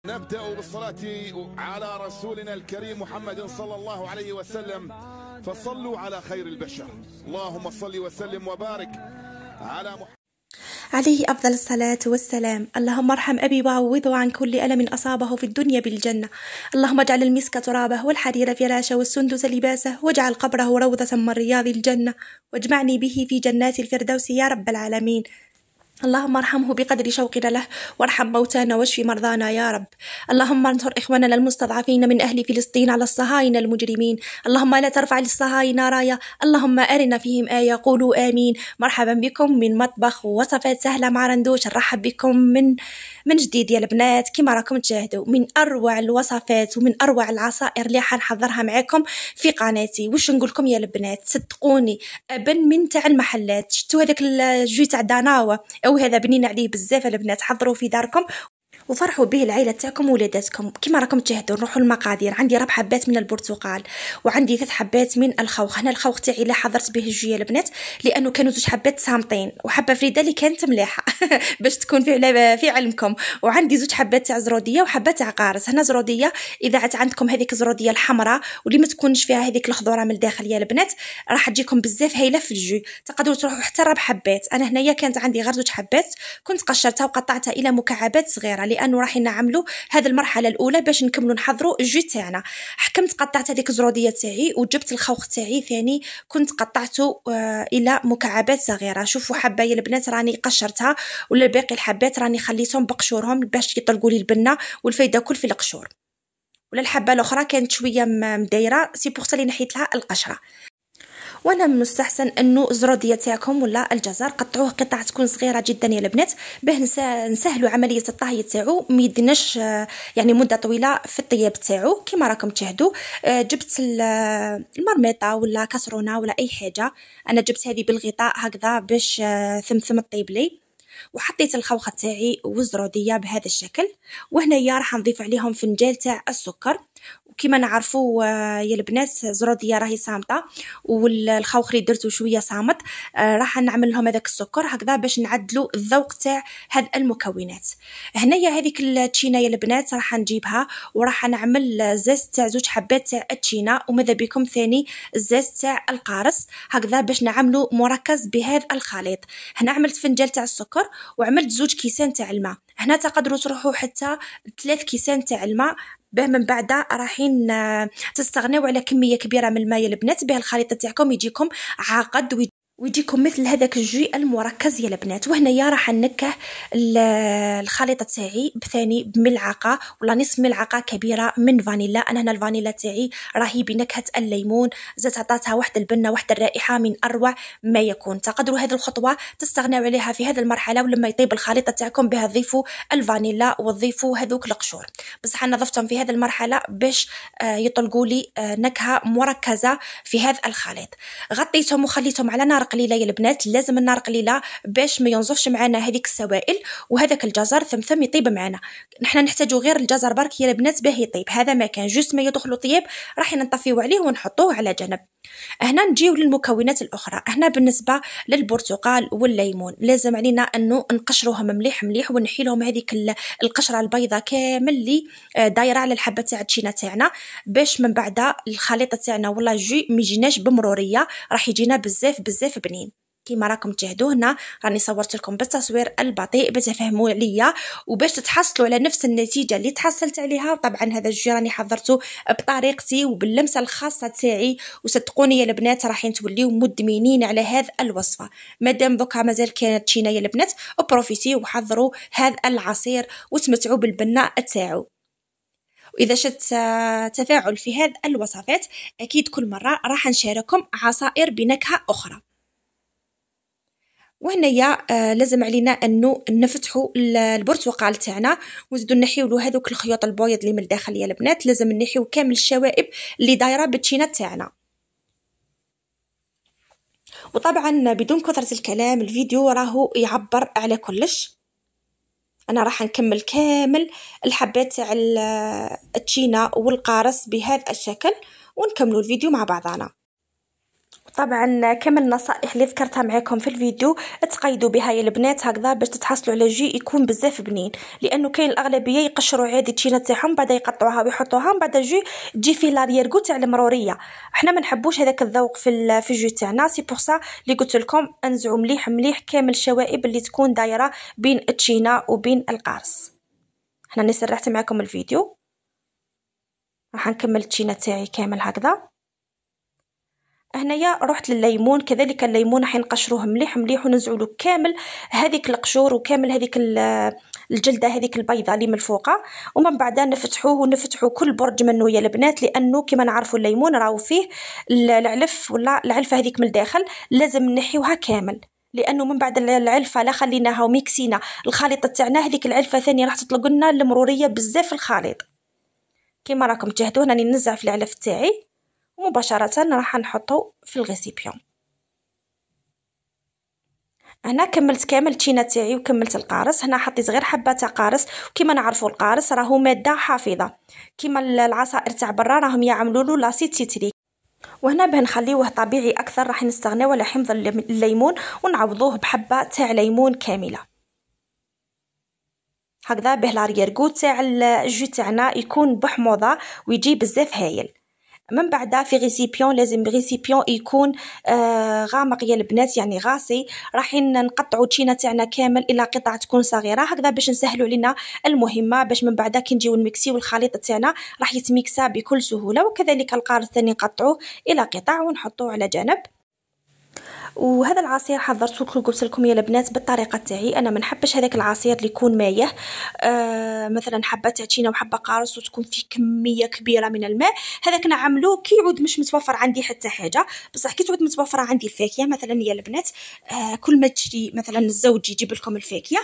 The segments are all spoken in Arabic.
نبدأ بالصلاة على رسولنا الكريم محمد صلى الله عليه وسلم، فصلوا على خير البشر. اللهم صل وسلم وبارك على محمد عليه أفضل الصلاة والسلام. اللهم ارحم أبي وعوضه عن كل ألم أصابه في الدنيا بالجنة. اللهم اجعل المسك ترابه والحرير فراشه والسندس لباسه، واجعل قبره روضة من رياض الجنة، واجمعني به في جنات الفردوس يا رب العالمين. اللهم ارحمه بقدر شوقنا له، وارحم موتانا واشف مرضانا يا رب. اللهم انصر إخواننا المستضعفين من أهل فلسطين على الصهاينة المجرمين. اللهم لا ترفع للصهاينة راية. اللهم أرنا فيهم آية. قولوا آمين. مرحبا بكم من مطبخ ووصفات سهلة مع رندوش. نرحب بكم من جديد يا البنات. كما راكم تشاهدوا من أروع الوصفات ومن أروع العصائر اللي حنحضرها معاكم في قناتي. وش نقولكم يا البنات، صدقوني أبن من تاع المحلات. شفتوا هذاك الجوي تاع داناوة، أو هذا بنين عليه بزاف البنات. حضروا في داركم وفرحوا به العائلة تاعكم وولاداتكم. كما راكم تشاهدوا نروحوا المقادير. عندي 4 حبات من البرتقال، وعندي 3 حبات من الخوخ. هنا الخوخ تاعي اللي حضرت به الجويه البنات، لانه كانوا 2 حبات صامتين وحبه فريده اللي كانت مليحه باش تكون في علمكم. وعندي 2 حبات تاع زروديه وحبه تاع قارص. هنا زروديه، اذا عندكم هذيك الزروديه الحمراء واللي ما تكونش فيها هذيك الخضره من الداخل يا البنات، راح تجيكم بزاف هايله في الجوي. تقدروا تروحوا حتى 4 حبات. انا هنايا كانت عندي غير 2 حبات، كنت قشرتها وقطعتها الى مكعبات صغيره، لانه راح نعملوا هذه المرحله الاولى باش نكملوا نحضروا الجوي تاعنا. حكمت قطعت هذيك الزروديه تاعي، وجبت الخوخ تاعي ثاني كنت قطعته الى مكعبات صغيره. شوفوا حبه يا البنات راني قشرتها، ولا باقي الحبات راني خليتهم بقشورهم باش يطلقوا لي البنه والفايده كل في القشور. ولا الحبه الاخرى كانت شويه مدايره، سي بوغ سا لي نحيت لها القشره. وانا من المستحسن انه الزروديه تاعكم ولا الجزر قطعوه قطع تكون صغيره جدا يا البنات، باه نسهلوا عمليه الطهي تاعو، ما يدناش يعني مده طويله في الطياب تاعو. كما راكم تشاهدوا جبت المرميطه ولا كسرونه ولا اي حاجه. انا جبت هذه بالغطاء هكذا باش ثمثم الطيب لي، وحطيت الخوخه تاعي والزروديه بهذا الشكل. وهنايا راح نضيف عليهم فنجان تاع السكر. وكما نعرفوا يا البنات الزروديه راهي صامته، والخوخ اللي درته شويه صامت. راح نعمل لهم هذاك السكر هكذا باش نعدلوا الذوق تاع هذه المكونات. هنايا هذيك التشينه يا البنات راح نجيبها، وراح نعمل زيت تاع 2 حبات تاع التشينه، وماذا بكم ثاني الزيت تاع القارص هكذا باش نعملوا مركز بهذا الخليط. هنا عملت فنجان تاع السكر، وعملت 2 كيسان تاع الماء. هنا تقدروا تروحوا حتى 3 كيسان تاع الماء، باه من بعد رايحين تستغنيو على كميه كبيره من الماء البنات، باه الخليط تاعكم يجيكم عاقد ويجيكم مثل هذاك الجوي المركز يا البنات. وهنايا راح نكه الخليط تاعي بثاني بملعقه ولا نصف ملعقه كبيره من فانيلا. انا هنا الفانيلا تاعي راهي بنكهه الليمون، زادت عطاتها واحد البنه واحد الرائحه من اروع ما يكون. تقدروا هذه الخطوه تستغنوا عليها في هذه المرحله، ولما يطيب الخليط تاعكم بها تضيفوا الفانيلا وتضيفوا هذوك القشور. بصح انا ضفتهم في هذه المرحله باش يطلقوا لي نكهه مركزه في هذا الخليط. غطيتهم وخليتهم على نار قليله يا البنات. لازم النار قليله باش ما ينزفش معنا هذيك السوائل، وهذاك الجزر ثمثم يطيب معنا. نحنا نحتاجوا غير الجزر برك يا البنات باه يطيب. هذا ما كان جوست ما يدخلوا طيب راح نطفيو عليه ونحطوه على جنب. هنا نجيو للمكونات الاخرى. هنا بالنسبه للبرتقال والليمون لازم علينا انه نقشروهم مليح مليح، ونحي لهم هذيك القشره البيضاء كامل اللي دايره على الحبه تاع التشينه تاعنا، باش من بعد الخليط تاعنا ولا الجوي ما يجيناش بمروريه، راح يجينا بزاف بزاف بنين. كيما راكم تشاهدوا هنا راني صورت لكم بالتصوير البطيء باش تفهموا عليا وباش تتحصلوا على نفس النتيجه اللي تحصلت عليها. طبعا هذا الجوي راني حضرته بطريقتي وباللمسه الخاصه تاعي، وصدقوني يا البنات راحين توليو مدمنين على هذه الوصفه. مادام دوكا مازال كانت تشينه يا البنات، بروفيتي وحضروا هذا العصير وتمتعوا بالبنه تاعو. وإذا شت تفاعل في هذه الوصفات أكيد كل مرة راح نشارككم عصائر بنكهة أخرى. وهنايا لازم علينا انه نفتحوا البرتقال تاعنا ونزيدو نحيولو هذوك الخيوط البيض اللي من الداخل يا البنات. لازم نحيو كامل الشوائب اللي دايره بالتشينه تاعنا. وطبعا بدون كثره الكلام الفيديو راهو يعبر على كلش. انا راح نكمل كامل الحبات تاع التشينه والقارص بهذا الشكل، ونكملوا الفيديو مع بعضنا. طبعا كامل النصائح اللي ذكرتها معكم في الفيديو تقيدوا بها يا البنات هكذا باش تتحصلوا على جي يكون بزاف بنين، لانه كاين الاغلبيه يقشروا عادي التشينه تاعهم بعد يقطعوها ويحطوها بعد جي تجي فيه لارييرغو تاع المروريه. احنا ما نحبوش هذاك الذوق في الجي تاعنا، سي بور سا اللي قلت لكم انزعوا مليح مليح كامل الشوائب اللي تكون دايره بين التشينه وبين القارص. احنا نسرحت معكم الفيديو، راح نكمل التشينه تاعي كامل هكذا. هنايا رحت للليمون، كذلك الليمون راح نقشروه مليح مليح وننزعوا له كامل هذيك القشور وكامل هذيك الجلده هذيك البيضه اللي من الفوقه، ومن بعد نفتحوه ونفتحوا كل برج منه يا البنات، لانه كما نعرفوا الليمون راهو فيه العلف ولا العلفه هذيك من الداخل لازم نحيوها كامل، لانه من بعد العلفه لا خليناها وميكسينا الخليط تاعنا هذيك العلفه ثانيه راح تطلق لنا المروريه بزاف في الخليط. كما راكم تشاهدوا راني ننزع في العلف تاعي ومباشرة راح نحطه في الغيسيبيون. هنا كملت كامل التشينه تاعي وكملت القارص. هنا حطيت غير حبه تاع قارص، وكما نعرفوا القارص راهو ماده حافظه كما العصائر تاع برا راهم يعملوا له لاسيد سيتريك، وهنا باه نخليوه طبيعي اكثر راح نستغناو على حمض الليمون ونعوضوه بحبه تاع ليمون كامله هكذا باه لارييرغو تاع الجو تاعنا يكون بحموضه ويجي بزاف هايل. من بعد في غيسيبيون لازم غيسيبيون يكون غامق يا البنات يعني غاسي، راح نقطعوا التشينه تاعنا كامل الى قطع تكون صغيره هكذا باش نسهلوا علينا المهمه، باش من بعد كي نجيو نميكسيو الخليط تاعنا راح يتميكسا بكل سهوله. وكذلك القارص ثاني نقطعوه الى قطع ونحطوه على جنب. وهذا العصير حضرته كل قلت لكم يا البنات بالطريقه تاعي، انا ما نحبش هذاك العصير اللي يكون مايه، مثلا حبه تاع تشينه وحبه قارص وتكون فيه كميه كبيره من الماء، هذاك نعملوه كي يعود مش متوفر عندي حتى حاجه، بصح كي تعود متوفره عندي الفاكهه مثلا يا البنات، كل ما تشري مثلا الزوج يجيب لكم الفاكهه،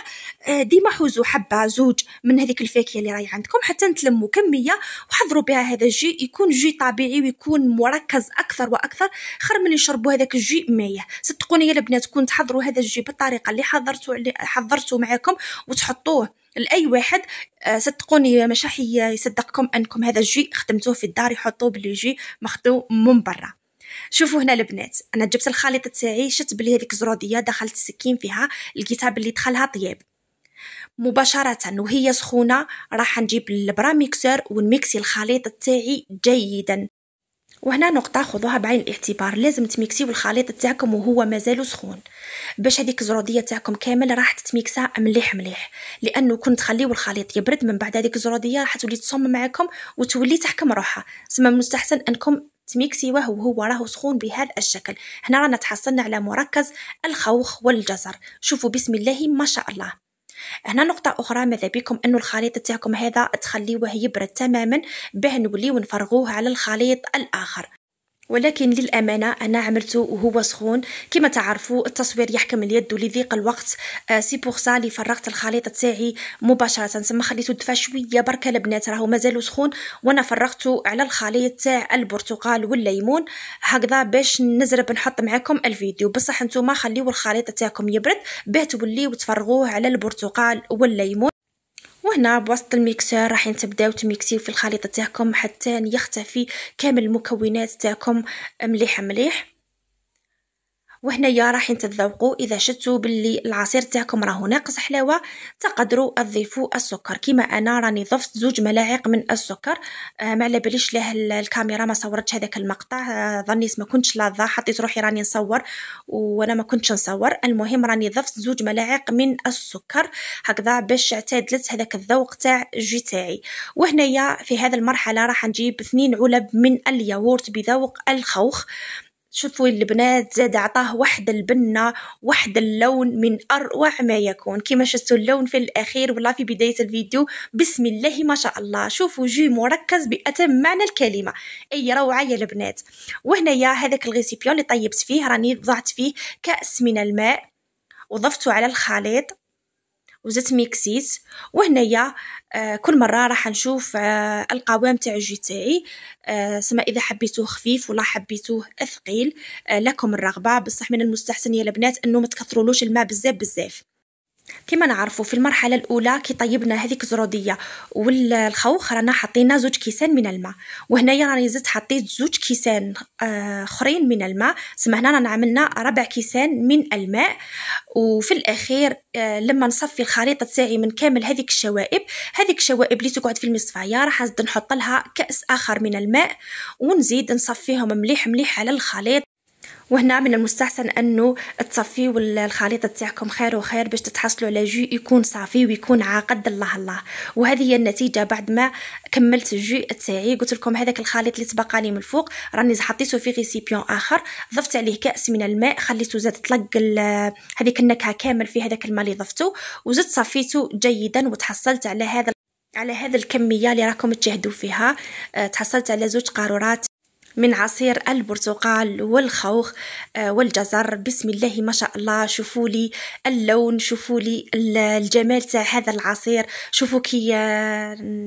ديما حوزوا حبه زوج من هذيك الفاكهه اللي راهي عندكم حتى نتلموا كميه وحضروا بها هذا الجي، يكون جي طبيعي ويكون مركز اكثر واكثر، خير من يشربوا هذاك الجي مايه. صدقوني يا البنات كون تحضروا هذا الجي بالطريقه اللي حضرته معكم وتحطوه لاي واحد، صدقوني مش راح يصدقكم انكم هذا الجي خدمتوه في الدار، يحطوه بالجي مخدوم من برا. شوفوا هنا البنات انا جبت الخليط تاعي، شت بلي هذيك زروديه دخلت السكين فيها لقيتها بلي دخلها طياب مباشره وهي سخونه، راح نجيب البرا ميكسور ونميكسي الخليط تاعي جيدا. وهنا نقطة خذوها بعين الاعتبار، لازم تميكسيو الخليط تاعكم وهو مازال سخون باش هذيك الزرودية تاعكم كامل راح تتميكسا مليح مليح، لانه كنت تخليو الخليط يبرد من بعد هذيك الزرودية راح تولي تصم معكم وتولي تحكم روحها، سما مستحسن انكم تميكسيوه وهو راهو سخون بهذا الشكل. هنا رانا تحصلنا على مركز الخوخ والجزر، شوفوا بسم الله ما شاء الله. هنا نقطة أخرى، ماذا بكم أنه الخليط تاعكم هذا تخليوه يبرد تماما باه نوليو نفرغوه على الخليط الآخر، ولكن للأمانة أنا عملته وهو سخون كما تعرفوا التصوير يحكم اليد ولضيق الوقت، سي بوغ سا لي فرغت الخليط تاعي مباشرة، ثم خليته دفا شوية بركة البنات راهو مازالو سخون، وانا فرغته على الخليط تاع البرتقال والليمون هكذا باش نزرب نحط معكم الفيديو، بصح نتوما خليو الخليط تاعكم يبرد باه توليو تفرغوه على البرتقال والليمون. وهنا بوسط الميكسور راح تبداو تميكسيو في الخليط تاعكم حتى يختفي كامل المكونات تاعكم مليح مليح. وهنايا راح تذوقوا اذا شفتوا باللي العصير تاعكم راهو ناقص حلاوه تقدروا تضيفوا السكر، كما انا راني ضفت 2 ملاعق من السكر، ما على باليش له الكاميرا ما صورتش هذاك المقطع، ظنيت ما كنتش لاضه، حطيت روحي راني نصور وانا ما كنتش نصور، المهم راني ضفت 2 ملاعق من السكر هكذا باش اعتدلت هذاك الذوق تاع الجي تاعي. وهنايا في هذه المرحله راح نجيب 2 علب من الياغورت بذوق الخوخ، شوفوا البنات زاد عطاه واحد البنة واحد اللون من أروع ما يكون، كما شفتوا اللون في الأخير ولا في بداية الفيديو بسم الله ما شاء الله، شوفوا جي مركز بأتم معنى الكلمة، أي روعة يا البنات. وهنايا هذاك الغيسيبيون اللي طيبت فيه راني ضعت فيه كأس من الماء وضفته على الخليط وزدت ميكسيت. وهنايا كل مره راح نشوف القوام تاع الجي تاعي، سما اذا حبيتوه خفيف ولا حبيتوه ثقيل لكم الرغبه، بصح من المستحسن يا البنات انه ما تكثرولوش الماء بزاف. كما نعرفوا في المرحله الاولى كي طيبنا هذيك الزروديه والخوخ رانا حطينا 2 كيسان من الماء، وهنايا راني زدت حطيت 2 كيسان اخرين من الماء، سما هنا رانا عملنا 4 كيسان من الماء. وفي الاخير لما نصفي الخليط تاعي من كامل هذيك الشوائب اللي تقعد في المصفايه راح نزيد نحط لها كاس اخر من الماء ونزيد نصفيهم مليح على الخليط. وهنا من المستحسن انه تصفيو الخليط تاعكم خير وخير باش تتحصلوا على جو يكون صافي ويكون عاقد. الله وهذه هي النتيجه بعد ما كملت الجو تاعي. قلت لكم هذاك الخليط اللي تبقى لي من الفوق راني حطيته في ريسيبيون اخر، ضفت عليه كاس من الماء، خليته زاد طلق هذيك النكهه كامل في هذاك الماء اللي ضفته، وزدت صفيته جيدا وتحصلت على هذا الكميه اللي راكم تشاهدوا فيها. تحصلت على 2 قارورات من عصير البرتقال والخوخ والجزر. بسم الله ما شاء الله، شوفوا لي اللون، شوفوا لي الجمال تاع هذا العصير، شوفوا كي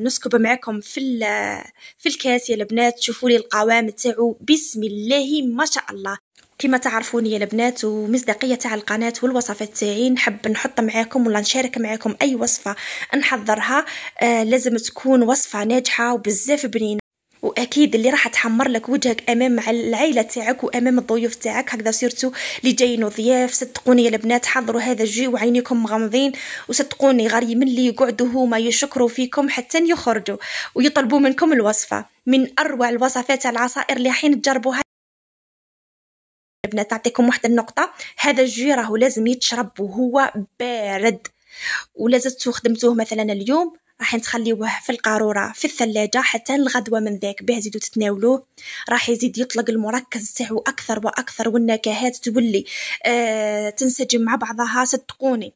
نسكب معكم في الكاس يا البنات، شوفوا لي القوام تاعو بسم الله ما شاء الله. كما تعرفون يا البنات ومصداقيه تاع القناه والوصفات تاعي نحب نحط معاكم ولا نشارك معاكم اي وصفه نحضرها لازم تكون وصفه ناجحه وبزاف بنينه، واكيد اللي راح تحمر لك وجهك امام العائله تاعك وامام الضيوف تاعك. هكذا سيرتو اللي جايين ضياف، صدقوني يا البنات حضروا هذا الجي وعينيكم مغمضين، وصدقوني غير من اللي يقعدوا هما يشكروا فيكم حتى يخرجوا ويطلبوا منكم الوصفه. من اروع الوصفات العصائر اللي حين تجربوها البنات. نعطيكم واحده النقطه، هذا الجي راهو لازم يتشرب وهو بارد، ولازم خدمتوه مثلا اليوم راح تخليوه في القارورة في الثلاجة حتى الغدوة، من ذاك به زيدوا تتناولوه راح يزيد يطلق المركز تاعو أكثر وأكثر، والنكهات تولي تنسجم مع بعضها. صدقوني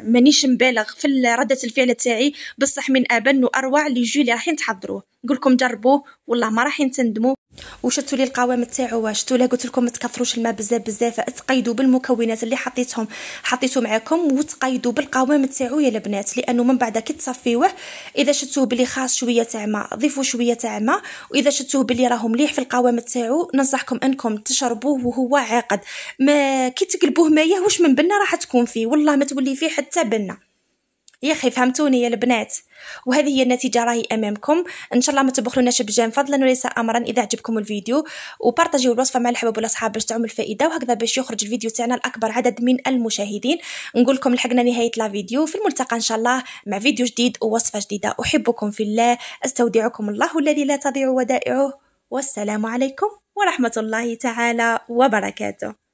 مانيش مبالغ في ردة الفعل تاعي، بصح من أبن وأروع لي جو اللي راح تحضروه. نقولكم جربوه والله ما راح تندموا. وشتوا لي القوام تاعو، شتوا له قلت لكم ما تكثروش الماء بزاف، تقيدوا بالمكونات اللي حطيتو معكم، وتقيدوا بالقوام تاعو يا البنات، لانه من بعد كي تصفيوه اذا شفتوه بلي خاص شويه تاع ماء ضيفوا شويه تاع ماء، واذا شفتوه بلي راهو مليح في القوام تاعو ننصحكم انكم تشربوه وهو عاقد. ما كي تقلبوه مايه واش من بنه راح تكون فيه، والله ما تولي فيه حتى بنه يا اخي. فهمتوني يا البنات؟ وهذه هي النتيجه راهي امامكم. ان شاء الله ما تبخلوناش بجان فضلا وليس امرا اذا عجبكم الفيديو، وبارطاجيو الوصفه مع الحباب والاصحاب باش تعم الفائده، وهكذا باش يخرج الفيديو تاعنا لاكبر عدد من المشاهدين. نقول لكم لحقنا نهايه لا فيديو، في الملتقى ان شاء الله مع فيديو جديد ووصفه جديده. احبكم في الله، استودعكم الله الذي لا تضيع ودائعه، والسلام عليكم ورحمه الله تعالى وبركاته.